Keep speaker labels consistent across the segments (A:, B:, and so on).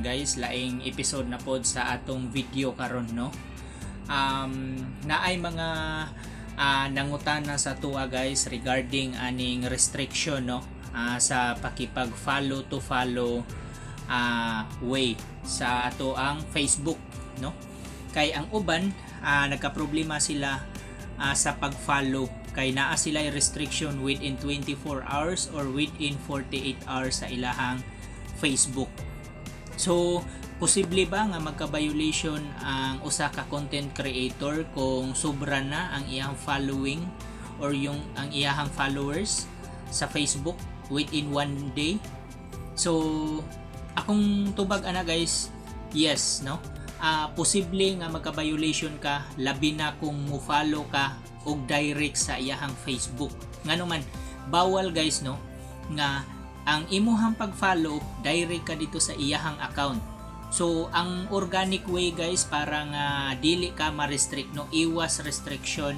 A: karon guys, laing episode na pod sa atong video karon no. Naay mga nangutana sa tuwa guys regarding aning restriction no, sa pakipag follow to follow way sa ato ang Facebook no. Kay ang uban nagka-problema sila sa pag-follow kay naa sila restriction within 24 hours or within 48 hours sa ilahang Facebook. So, posible ba nga magka-violation ang usa ka content creator kung sobra na ang iyang following or ang iyang followers sa Facebook within one day? So, akong tubag ana guys, yes, no? Posible nga magka-violation ka labi na kung mo-follow ka og direct sa iyahang Facebook. Ngano man, bawal guys no nga ang imuhang pag-follow direct ka dito sa iyahang account. So ang organic way guys para nga dili ka ma-restrict no, iwas restriction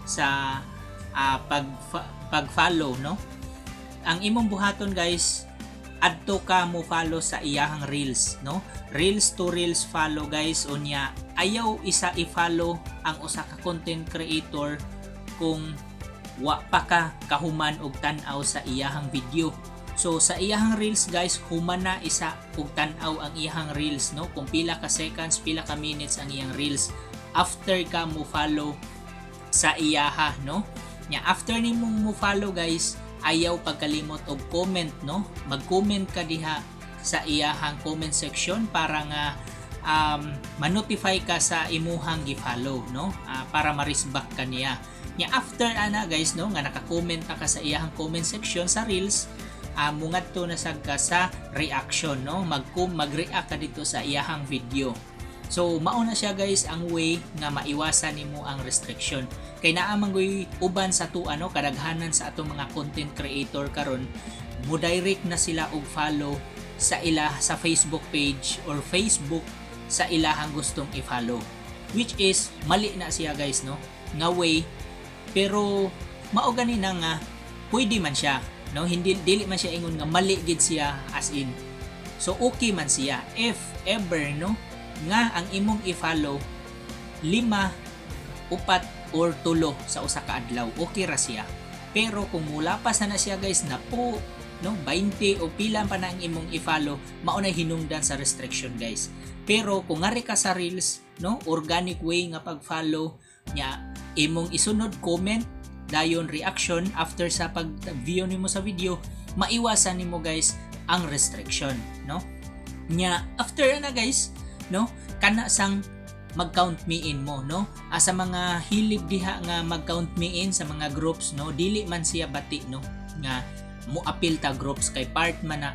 A: sa pag-follow no. Ang imong buhaton guys, adto ka mo follow sa iyahang reels no, reels to reels follow guys. Unya ayaw isa i-follow ang usa ka content creator kung wa pa ka kahuman og tan-aw sa iyahang video. So sa iyahang reels guys, human na isa og tan-aw ang iyahang reels no, kung pila ka seconds, pila ka minutes ang iyang reels after ka mo follow sa iyaha no. Nya after nimong mo follow guys, ayaw pagkalimot og comment no, mag-comment ka diha sa iyahang comment section para nga ma-notify ka sa imuhang gi-follow no, para ma-respect ka niya. Nya after ana guys no nga naka-comment ka sa iyahang comment section sa reels, mungadto na sad ka sa reaction no, mag-react ka dito sa iyahang video. So mao na siya guys ang way nga maiwasan nimo ang restriction. Kay naa man goy uban sa tuwa no, kadaghanan sa atong mga content creator karon mo direct na sila og follow sa sa Facebook page or Facebook sa ilahang gustong i-follow, which is mali na siya guys no nga way. Pero mao gani na nga pwede man siya no, hindi dili man siya ingon nga mali gid siya as in. So okay man siya if ever no nga ang imong i-follow 5, 4 or 3 sa usa ka adlaw, okay ra siya. Pero kung mulapas na siya guys na po no 20 o pila pa na ang imong i-follow, mao na hinungdan sa restriction guys. Pero kung ngari ka sa reels no, organic way nga pag-follow nya, imong isunod comment dayon reaction after sa pag-view nimo sa video, maiwasan nimo guys ang restriction no. Nya after na guys no, kana sang mag-count me in mo no, sa mga hilig diha nga mag-count me in sa mga groups no, dili man siya bati no nga mo appeal ta groups kay part man na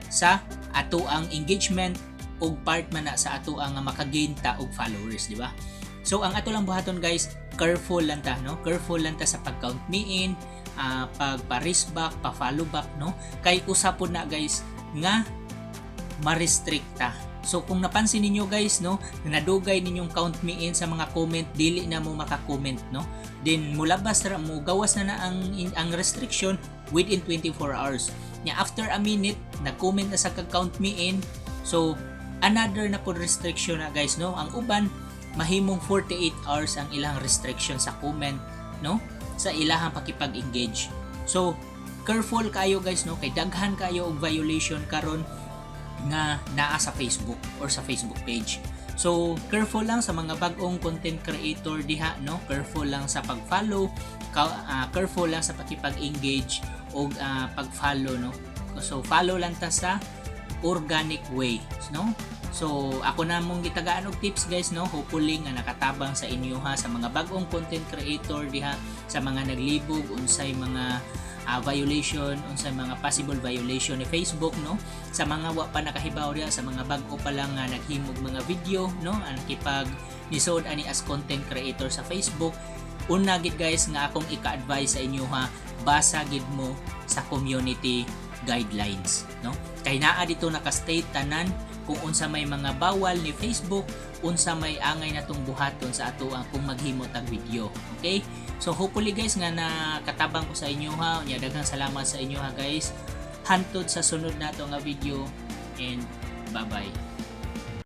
A: sa ato ang engagement ug part man na sa ato ang makagain ta og followers, di ba? So ang ato lang buhaton guys, careful lang ta no, careful lang ta sa pag-count me in, pag-pa-risk back, pa-follow back no, kay usapon na guys nga ma-restrict ta. So kung napansin ninyo guys no, nadugay ninyong count me in sa mga comment, dili na mo maka-comment no, then mulabas ra mo gawas na ang restriction within 24 hours. Nya after a minute nag-comment na sa count me in, so another na po restriction na guys no. Ang uban mahimong 48 hours ang ilang restriction sa comment no, sa ilahang pakipag-engage. So careful kayo guys no, kay daghan kayo og violation karon nga naa sa Facebook or sa Facebook page. So careful lang sa mga bag-ong content creator diha no, careful lang sa pag-follow, careful lang sa pakipag-engage o pag-follow no. So follow lang ta sa organic way no. So ako na mong gitagaan og tips guys no, hopefully nga nakatabang sa inyo ha, sa mga bag-ong content creator diha, sa mga naglibog unsay mga violation, unsay mga possible violation ni Facebook no, sa mga wa pa nakahibaw diha, sa mga bag-o pa lang nga naghimog mga video no, ang kipag nisod ani as content creator sa Facebook. Una gid guys nga akong ika-advise sa inyo ha, basa gid mo sa community guidelines no, kay naa dito naka-state tanan kung unsa may mga bawal ni Facebook, unsa may angay natong buhaton sa ato ang kung maghimo tag video. Okay, so hopefully guys nga nakatabang ko sa inyo ha. Unya daghang salamat sa inyo ha guys, hantod sa sunod nato nga video, and bye bye.